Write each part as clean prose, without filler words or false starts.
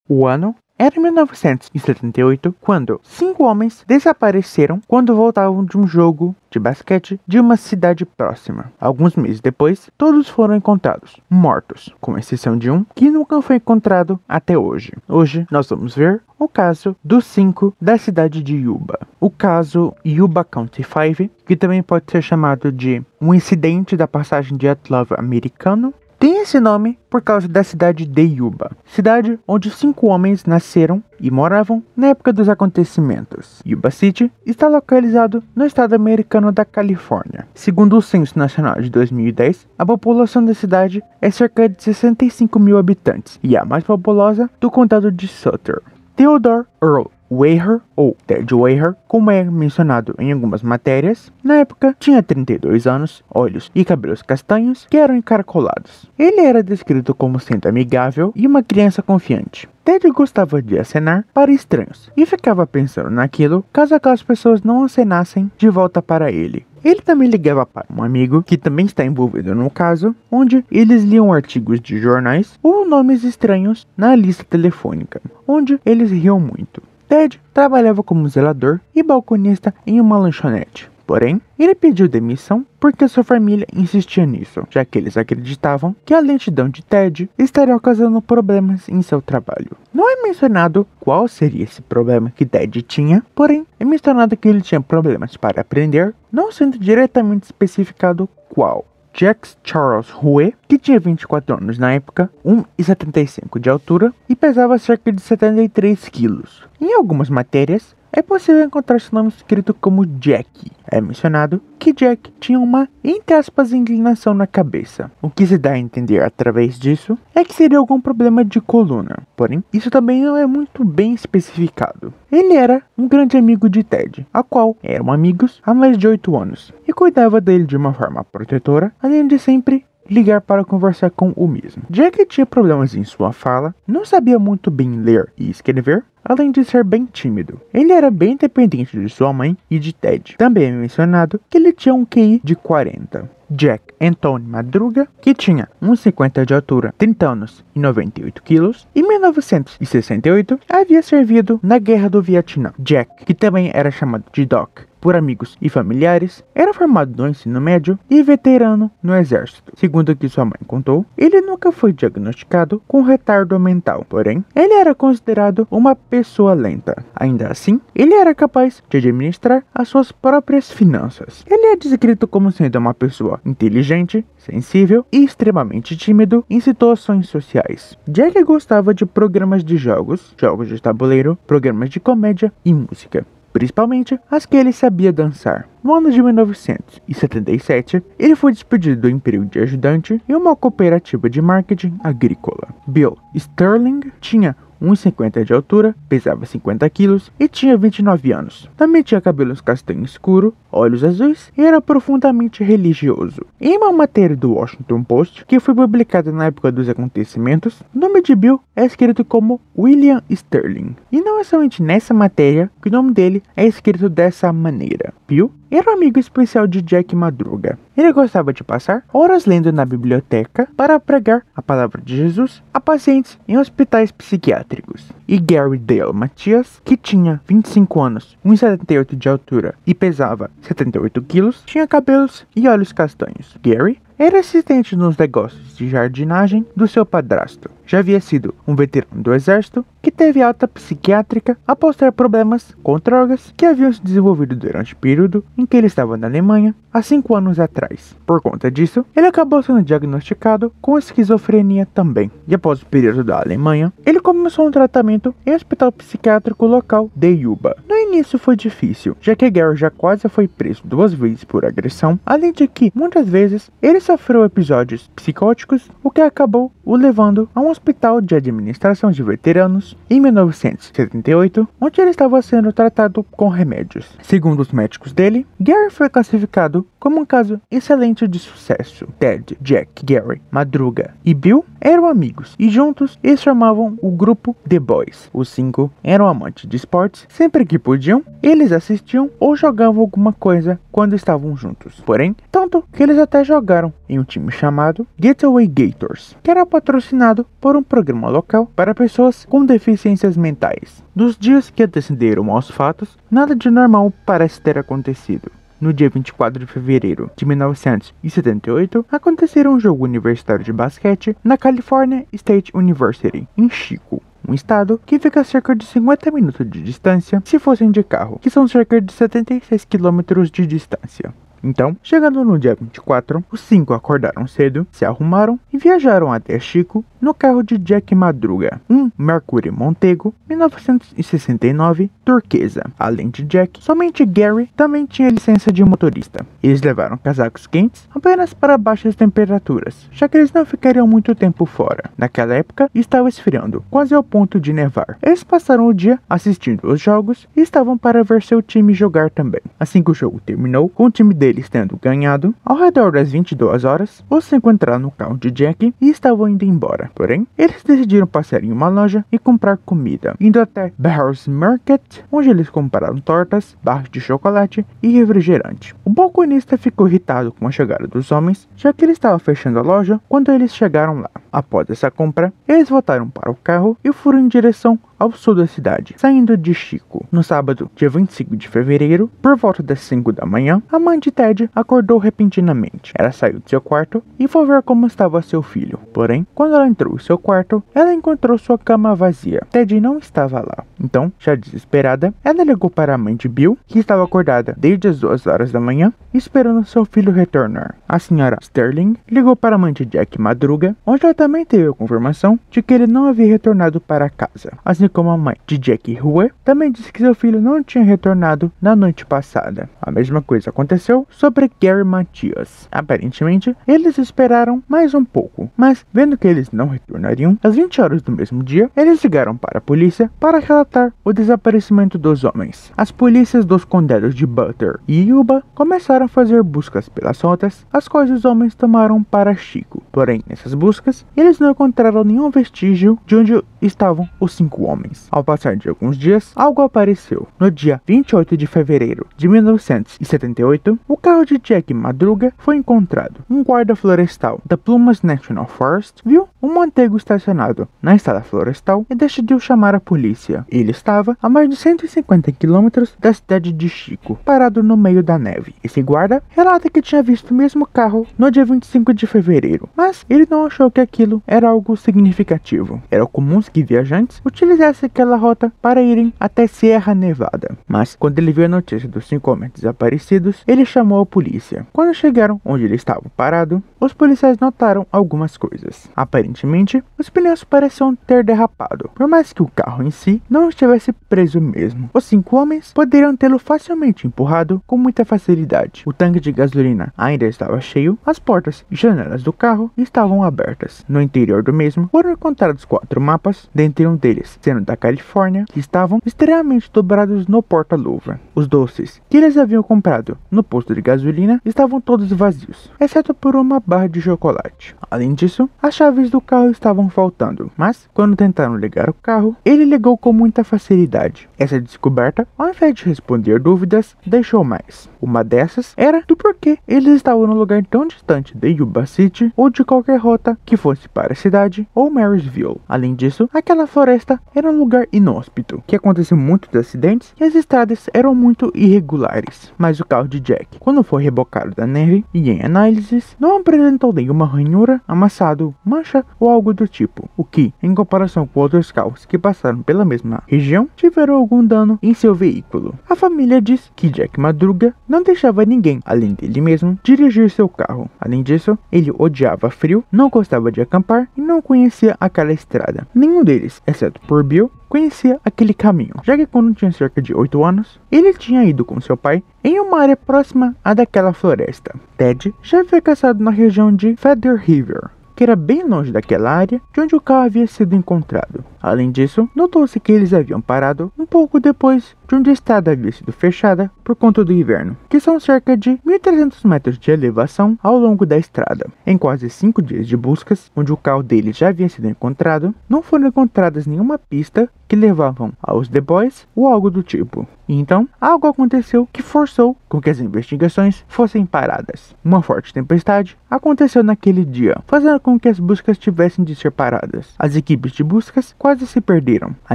O ano era 1978, quando 5 homens desapareceram quando voltavam de um jogo de basquete de uma cidade próxima. Alguns meses depois, todos foram encontrados, mortos, com exceção de um que nunca foi encontrado até hoje. Hoje, nós vamos ver o caso dos 5 da cidade de Yuba. O caso Yuba County 5, que também pode ser chamado de um incidente da passagem de Atlanta americano, tem esse nome por causa da cidade de Yuba, cidade onde 5 homens nasceram e moravam na época dos acontecimentos. Yuba City está localizado no estado americano da Califórnia. Segundo o Censo Nacional de 2010, a população da cidade é cerca de 65 mil habitantes e é a mais populosa do condado de Sutter. Theodore Earl Weher, ou Ted Weher, como é mencionado em algumas matérias, na época tinha 32 anos, olhos e cabelos castanhos que eram encaracolados. Ele era descrito como sendo amigável e uma criança confiante. Ted gostava de acenar para estranhos e ficava pensando naquilo caso aquelas pessoas não acenassem de volta para ele. Ele também ligava para um amigo, que também está envolvido no caso, onde eles liam artigos de jornais ou nomes estranhos na lista telefônica, onde eles riam muito. Ted trabalhava como zelador e balconista em uma lanchonete. Porém, ele pediu demissão porque sua família insistia nisso, já que eles acreditavam que a lentidão de Ted estaria causando problemas em seu trabalho. Não é mencionado qual seria esse problema que Ted tinha, porém é mencionado que ele tinha problemas para aprender, não sendo diretamente especificado qual. Jack Charles Huey, que tinha 24 anos na época, 1,75 de altura e pesava cerca de 73 quilos. Em algumas matérias, é possível encontrar seu nome escrito como Jack. É mencionado que Jack tinha uma, entre aspas, inclinação na cabeça. O que se dá a entender através disso é que seria algum problema de coluna. Porém, isso também não é muito bem especificado. Ele era um grande amigo de Ted, a qual eram amigos há mais de 8 anos, e cuidava dele de uma forma protetora, além de sempre ligar para conversar com o mesmo. Jack tinha problemas em sua fala, não sabia muito bem ler e escrever, além de ser bem tímido. Ele era bem dependente de sua mãe e de Ted. Também é mencionado que ele tinha um QI de 40. Jack Anthony Madruga, que tinha 1,50 de altura, 30 anos e 98 quilos, em 1968 havia servido na Guerra do Vietnã. Jack, que também era chamado de Doc por amigos e familiares, era formado no ensino médio e veterano no exército. Segundo o que sua mãe contou, ele nunca foi diagnosticado com retardo mental, porém, ele era considerado uma pessoa lenta. Ainda assim, ele era capaz de administrar as suas próprias finanças. Ele é descrito como sendo uma pessoa inteligente, sensível e extremamente tímido em situações sociais. Jack gostava de programas de jogos de tabuleiro, programas de comédia e música, principalmente as que ele sabia dançar. No ano de 1977, ele foi despedido do emprego de ajudante em uma cooperativa de marketing agrícola. Bill Sterling tinha 1,50 de altura, pesava 50 quilos e tinha 29 anos. Também tinha cabelos castanho escuro, olhos azuis e era profundamente religioso. Em uma matéria do Washington Post, que foi publicada na época dos acontecimentos, o nome de Bill é escrito como William Sterling. E não é somente nessa matéria que o nome dele é escrito dessa maneira. Bill era um amigo especial de Jack Madruga. Ele gostava de passar horas lendo na biblioteca para pregar a palavra de Jesus a pacientes em hospitais psiquiátricos. E Gary Dale Matias, que tinha 25 anos, 1,78 de altura e pesava 78 quilos, tinha cabelos e olhos castanhos. Gary era assistente nos negócios de jardinagem do seu padrasto. Já havia sido um veterano do exército que teve alta psiquiátrica após ter problemas com drogas que haviam se desenvolvido durante o período em que ele estava na Alemanha há 5 anos atrás. Por conta disso, ele acabou sendo diagnosticado com esquizofrenia também. E após o período da Alemanha, ele começou um tratamento em um hospital psiquiátrico local de Yuba. No início foi difícil, já que Gary já quase foi preso 2 vezes por agressão, além de que muitas vezes ele sofreu episódios psicóticos, o que acabou o levando a um hospital de administração de veteranos em 1978, onde ele estava sendo tratado com remédios. Segundo os médicos dele, Gary foi classificado como um caso excelente de sucesso. Ted, Jack, Gary, Madruga e Bill eram amigos e juntos eles formavam o grupo The Boys. Os 5 eram amantes de esportes sempre que podiam podiam, eles assistiam ou jogavam alguma coisa quando estavam juntos. Porém, tanto que eles até jogaram em um time chamado Getaway Gators, que era patrocinado por um programa local para pessoas com deficiências mentais. Nos dias que antecederam aos fatos, nada de normal parece ter acontecido. No dia 24 de fevereiro de 1978, aconteceu um jogo universitário de basquete na California State University, em Chico, um estado que fica a cerca de 50 minutos de distância se fossem de carro, que são cerca de 76 quilômetros de distância. Então, chegando no dia 24, os 5 acordaram cedo, se arrumaram e viajaram até Chico no carro de Jack Madruga, um Mercury Montego 1969 turquesa. Além de Jack, somente Gary também tinha licença de motorista. Eles levaram casacos quentes apenas para baixas temperaturas, já que eles não ficariam muito tempo fora. Naquela época, estava esfriando, quase ao ponto de nevar. Eles passaram o dia assistindo os jogos e estavam para ver seu time jogar também. Assim que o jogo terminou, com o time deles tendo ganhado, ao redor das 22 horas, os 5 entraram no carro de Jack e estavam indo embora. Porém, eles decidiram passar em uma loja e comprar comida, indo até Bears Market, onde eles compraram tortas, barras de chocolate e refrigerante. O balconista ficou irritado com a chegada dos homens, já que ele estava fechando a loja quando eles chegaram lá. Após essa compra, eles voltaram para o carro e foram em direção ao sul da cidade, saindo de Chico. No sábado, dia 25 de fevereiro, por volta das 5 da manhã, a mãe de Ted acordou repentinamente. Ela saiu de seu quarto e foi ver como estava seu filho. Porém, quando ela entrou em seu quarto, ela encontrou sua cama vazia. Ted não estava lá. Então, já desesperada, ela ligou para a mãe de Bill, que estava acordada desde as 2 horas da manhã, esperando seu filho retornar. A senhora Sterling ligou para a mãe de Jack Madruga, onde ela também teve a confirmação de que ele não havia retornado para casa. Assim como a mãe de Jack Rue também disse que seu filho não tinha retornado na noite passada. A mesma coisa aconteceu sobre Gary Matias. Aparentemente, eles esperaram mais um pouco, mas vendo que eles não retornariam, às 20 horas do mesmo dia, eles ligaram para a polícia para relatar o desaparecimento dos homens. As polícias dos condados de Butler e Yuba começaram a fazer buscas pelas rotas as quais os homens tomaram para Chico. Porém, nessas buscas, eles não encontraram nenhum vestígio de onde estavam os 5 homens. Ao passar de alguns dias, algo apareceu. No dia 28 de fevereiro de 1978, o carro de Jack Madruga foi encontrado. Um guarda florestal da Plumas National Forest viu um Montego estacionado na estrada florestal e decidiu chamar a polícia. Ele estava a mais de 150 quilômetros da cidade de Chico, parado no meio da neve. Esse guarda relata que tinha visto o mesmo carro no dia 25 de fevereiro, mas ele não achou que aquilo era algo significativo. Era comum que viajantes utilizassem aquela rota para irem até Sierra Nevada. Mas quando ele viu a notícia dos 5 homens desaparecidos, ele chamou a polícia. Quando chegaram onde ele estava parado, os policiais notaram algumas coisas. Aparentemente, os pneus pareciam ter derrapado, por mais que o carro em si não estivesse preso mesmo. Os 5 homens poderiam tê-lo facilmente empurrado com muita facilidade. O tanque de gasolina ainda estava cheio, as portas e janelas do carro estavam abertas. No interior do mesmo foram encontrados 4 mapas, dentre um deles sendo da Califórnia, que estavam extremamente dobrados no porta-luva. Os doces que eles haviam comprado no posto de gasolina estavam todos vazios, exceto por uma barra de chocolate. Além disso, as chaves do carro estavam faltando, mas quando tentaram ligar o carro, ele ligou com muita facilidade. Essa descoberta, ao invés de responder dúvidas, deixou mais. Uma dessas era do porquê eles estavam num lugar tão distante de Yuba City ou de qualquer rota que fosse para a cidade ou Marysville. Além disso, aquela floresta era um lugar inóspito, que aconteciam muitos acidentes e as estradas eram muito irregulares. Mas o carro de Jack, quando foi rebocado da neve e em análises, não apresentou nenhuma ranhura, amassado, mancha ou algo do tipo, o que, em comparação com outros carros que passaram pela mesma região, tiveram algum dano em seu veículo. A família diz que Jack Madruga não deixava ninguém, além dele mesmo, dirigir seu carro. Além disso, ele odiava frio, não gostava de acampar e não conhecia aquela estrada. Nenhum deles, exceto por Bill, conhecia aquele caminho, já que quando tinha cerca de 8 anos, ele tinha ido com seu pai em uma área próxima à daquela floresta. Ted já havia caçado na região de Feather River, que era bem longe daquela área de onde o carro havia sido encontrado. Além disso, notou-se que eles haviam parado um pouco depois de de onde a estrada havia sido fechada por conta do inverno, que são cerca de 1.300 metros de elevação ao longo da estrada. Em quase 5 dias de buscas, onde o carro dele já havia sido encontrado, não foram encontradas nenhuma pista que levavam aos The Boys ou algo do tipo. E então, algo aconteceu que forçou com que as investigações fossem paradas. Uma forte tempestade aconteceu naquele dia, fazendo com que as buscas tivessem de ser paradas. As equipes de buscas quase se perderam. A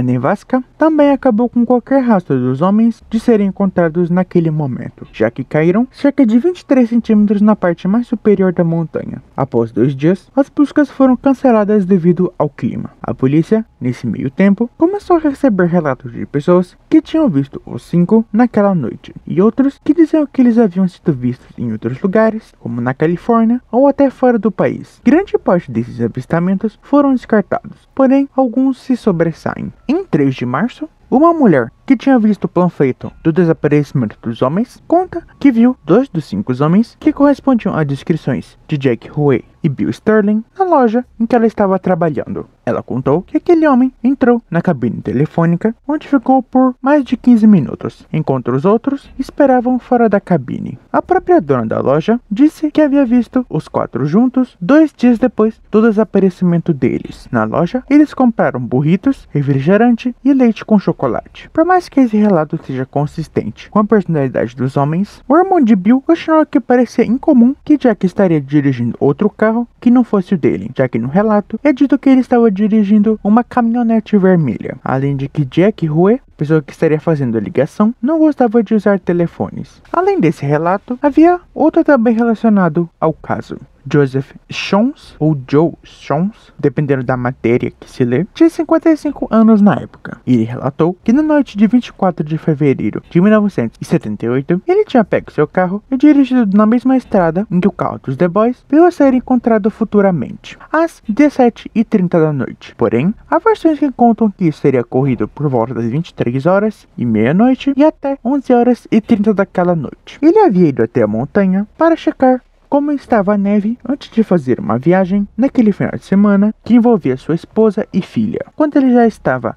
nevasca também acabou com qualquer rastro dos homens de serem encontrados naquele momento, já que caíram cerca de 23 centímetros na parte mais superior da montanha. Após 2 dias, as buscas foram canceladas devido ao clima. A polícia, nesse meio tempo, começou a receber relatos de pessoas que tinham visto os 5 naquela noite, e outros que diziam que eles haviam sido vistos em outros lugares, como na Califórnia ou até fora do país. Grande parte desses avistamentos foram descartados, porém alguns se sobressaem. Em 3 de março, uma mulher que tinha visto o panfleto do desaparecimento dos homens conta que viu 2 dos 5 homens que correspondiam a descrições de Jack Huey e Bill Sterling na loja em que ela estava trabalhando. Ela contou que aquele homem entrou na cabine telefônica, onde ficou por mais de 15 minutos, enquanto os outros esperavam fora da cabine. A própria dona da loja disse que havia visto os 4 juntos 2 dias depois do desaparecimento deles. Na loja, eles compraram burritos, refrigerante e leite com chocolate. Por mais que esse relato seja consistente com a personalidade dos homens, o irmão de Bill questionou que parecia incomum que Jack estaria dirigindo outro carro que não fosse o dele, já que no relato é dito que ele estava dirigindo uma caminhonete vermelha, além de que Jack Huey, pessoa que estaria fazendo a ligação, não gostava de usar telefones. Além desse relato, havia outro também relacionado ao caso. Joseph Shones, ou Joe Shones, dependendo da matéria que se lê, tinha 55 anos na época. Ele relatou que na noite de 24 de fevereiro de 1978, ele tinha pego seu carro e dirigido na mesma estrada em que o carro dos The Boys veio a ser encontrado futuramente, às 17h30 da noite. Porém, há versões que contam que isso teria ocorrido por volta das 23 horas e meia-noite e até 11h30 daquela noite. Ele havia ido até a montanha para checar como estava a neve antes de fazer uma viagem naquele final de semana que envolvia sua esposa e filha. Quando ele já estava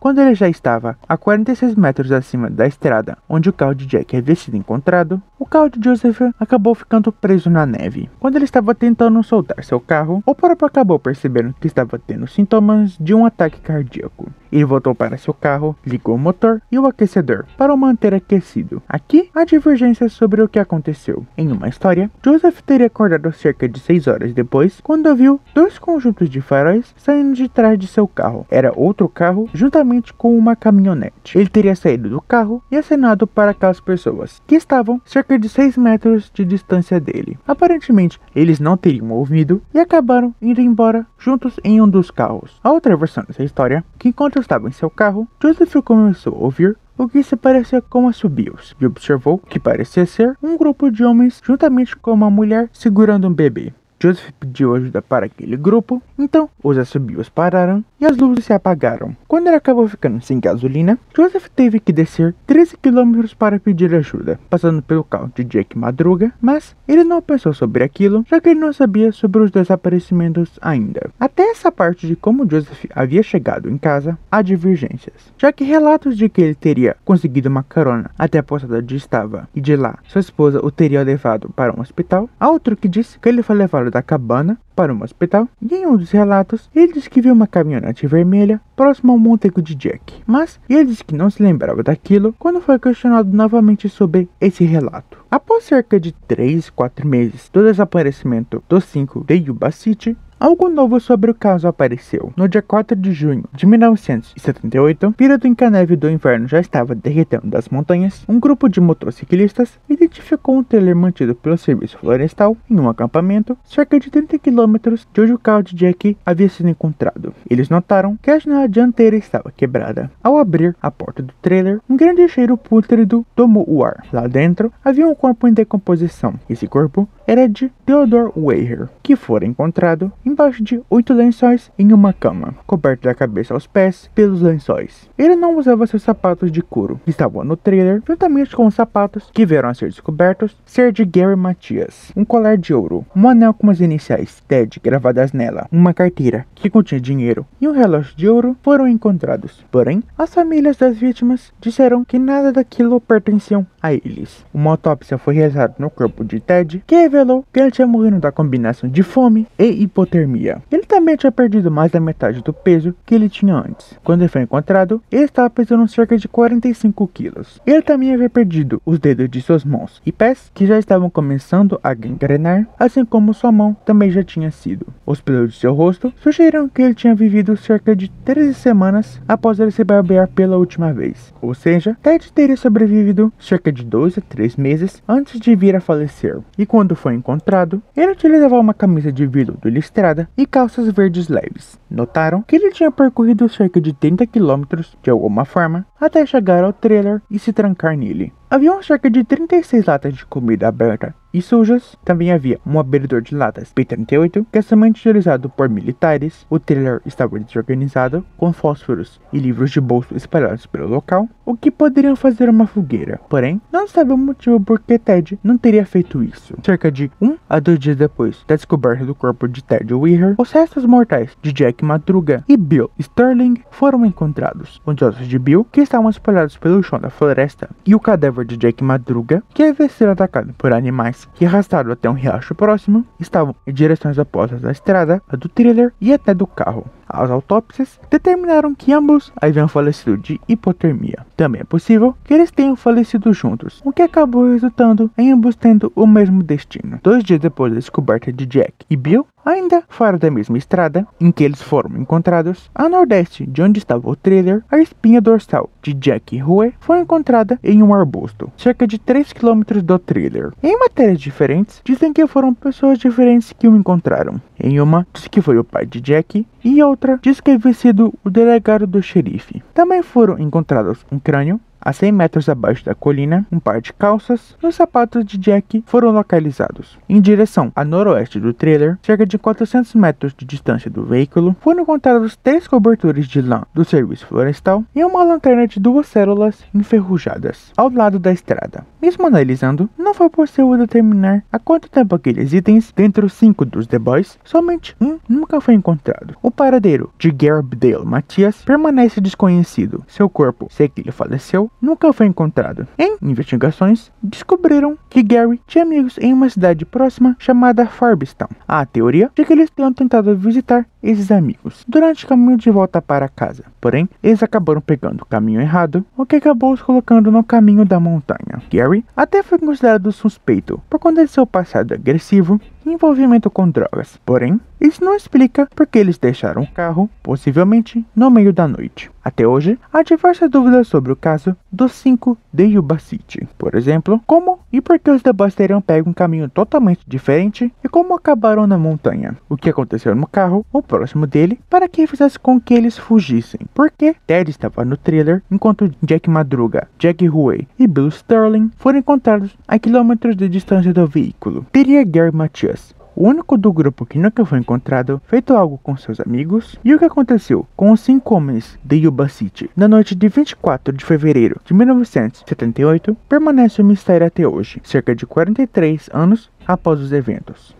a 46 metros acima da estrada onde o carro de Jack havia sido encontrado, o carro de Joseph acabou ficando preso na neve. Quando ele estava tentando soltar seu carro, o próprio acabou percebendo que estava tendo sintomas de um ataque cardíaco. Ele voltou para seu carro, ligou o motor e o aquecedor para o manter aquecido. Aqui há divergências sobre o que aconteceu. Em uma história, Joseph teria acordado cerca de 6 horas depois, quando viu 2 conjuntos de faróis saindo de trás de seu carro. Era outro carro juntamente com uma caminhonete. Ele teria saído do carro e acenado para aquelas pessoas que estavam cerca de 6 metros de distância dele. Aparentemente, eles não teriam ouvido e acabaram indo embora juntos em um dos carros. A outra versão dessa história, que enquanto estava em seu carro, Joseph começou a ouvir o que se parecia com assobios e observou que parecia ser um grupo de homens juntamente com uma mulher segurando um bebê. Joseph pediu ajuda para aquele grupo, então os assobios pararam e as luzes se apagaram. Quando ele acabou ficando sem gasolina, Joseph teve que descer 13 km para pedir ajuda, passando pelo carro de Jack Madruga, mas ele não pensou sobre aquilo, já que ele não sabia sobre os desaparecimentos ainda. Até essa parte de como Joseph havia chegado em casa, há divergências, já que relatos de que ele teria conseguido uma carona até a pousada onde estava e de lá sua esposa o teria levado para um hospital, há outro que disse que ele foi levado da cabana para um hospital, e em um dos relatos ele disse que viu uma caminhonete vermelha próximo ao montego de Jack, mas ele disse que não se lembrava daquilo quando foi questionado novamente sobre esse relato. Após cerca de 3-4 meses do desaparecimento dos 5 de Yuba City, algo novo sobre o caso apareceu. No dia 4 de junho de 1978, período em que a neve do inverno já estava derretendo das montanhas, um grupo de motociclistas identificou um trailer mantido pelo serviço florestal em um acampamento cerca de 30 km de onde o carro de Jack havia sido encontrado. Eles notaram que a janela dianteira estava quebrada. Ao abrir a porta do trailer, um grande cheiro pútrido tomou o ar. Lá dentro havia um corpo em decomposição. Esse corpo era de Theodore Weir, que fora encontrado em embaixo de 8 lençóis em uma cama, coberto da cabeça aos pés pelos lençóis. Ele não usava seus sapatos de couro, que estavam no trailer, juntamente com os sapatos que vieram a ser descobertos ser de Gary Matias. Um colar de ouro, um anel com as iniciais Ted gravadas nela, uma carteira que continha dinheiro e um relógio de ouro foram encontrados. Porém, as famílias das vítimas disseram que nada daquilo pertenciam a eles. Uma autópsia foi realizada no corpo de Ted, que revelou que ele tinha morrido da combinação de fome e hipotermia. Ele também tinha perdido mais da metade do peso que ele tinha antes. Quando ele foi encontrado, ele estava pesando cerca de 45 quilos. Ele também havia perdido os dedos de suas mãos e pés, que já estavam começando a gangrenar, assim como sua mão também já tinha sido. Os pelos de seu rosto sugeriram que ele tinha vivido cerca de 13 semanas após ele se barbear pela última vez. Ou seja, Ted teria sobrevivido cerca de 2 a 3 meses antes de vir a falecer. E quando foi encontrado, ele utilizava uma camisa de veludo listrada e calças verdes leves. Notaram que ele tinha percorrido cerca de 30 quilômetros, de alguma forma, até chegar ao trailer e se trancar nele. Haviam cerca de 36 latas de comida aberta e sujas. Também havia um abridor de latas P-38, que é somente utilizado por militares. O trailer estava desorganizado, com fósforos e livros de bolso espalhados pelo local, o que poderiam fazer uma fogueira. Porém, não sabe o motivo por que Ted não teria feito isso. Cerca de 1 a 2 dias depois da descoberta do corpo de Ted Weir, os restos mortais de Jack Madruga e Bill Sterling foram encontrados. Os ossos de Bill, que estavam espalhados pelo chão da floresta, e o cadáver de Jack Madruga, que havia sido atacado por animais que arrastaram até um riacho próximo, estavam em direções opostas da estrada, a do trailer e até do carro. As autópsias determinaram que ambos haviam falecido de hipotermia. Também é possível que eles tenham falecido juntos, o que acabou resultando em ambos tendo o mesmo destino. 2 dias depois da descoberta de Jack e Bill, ainda fora da mesma estrada em que eles foram encontrados, a nordeste de onde estava o trailer, a espinha dorsal de Jack Rue foi encontrada em um arbusto, cerca de 3 km do trailer. Em matérias diferentes, dizem que foram pessoas diferentes que o encontraram. Em uma, diz que foi o pai de Jack, e outra diz que havia sido o delegado do xerife. Também foram encontrados um crânio a 100 metros abaixo da colina, um par de calças e os sapatos de Jack foram localizados. Em direção a noroeste do trailer, cerca de 400 metros de distância do veículo, foram encontrados 3 cobertores de lã do serviço florestal e uma lanterna de 2 células enferrujadas ao lado da estrada. Mesmo analisando, não foi possível determinar há quanto tempo aqueles itens, dentre os 5 dos The Boys, somente um nunca foi encontrado. O paradeiro de Gary Dale Matias permanece desconhecido. Seu corpo, se é que ele faleceu, nunca foi encontrado. Em investigações, descobriram que Gary tinha amigos em uma cidade próxima chamada Farbestown. Há a teoria de que eles tenham tentado visitar esses amigos durante o caminho de volta para casa. Porém, eles acabaram pegando o caminho errado, o que acabou os colocando no caminho da montanha. Gary até foi considerado suspeito por conta de seu passado agressivo e envolvimento com drogas. Porém, isso não explica por que eles deixaram o carro, possivelmente no meio da noite. Até hoje, há diversas dúvidas sobre o caso dos 5 de Yuba City. Por exemplo, como e por que os The Boys teriam pego um caminho totalmente diferente e como acabaram na montanha. O que aconteceu no carro, ou próximo dele, para que fizesse com que eles fugissem. Porque Ted estava no trailer, enquanto Jack Madruga, Jack Rue e Bill Sterling foram encontrados a quilômetros de distância do veículo. Teria Gary Matias, o único do grupo que nunca foi encontrado, feito algo com seus amigos? E o que aconteceu com os 5 homens de Yuba City na noite de 24 de fevereiro de 1978 permanece um mistério até hoje, cerca de 43 anos após os eventos.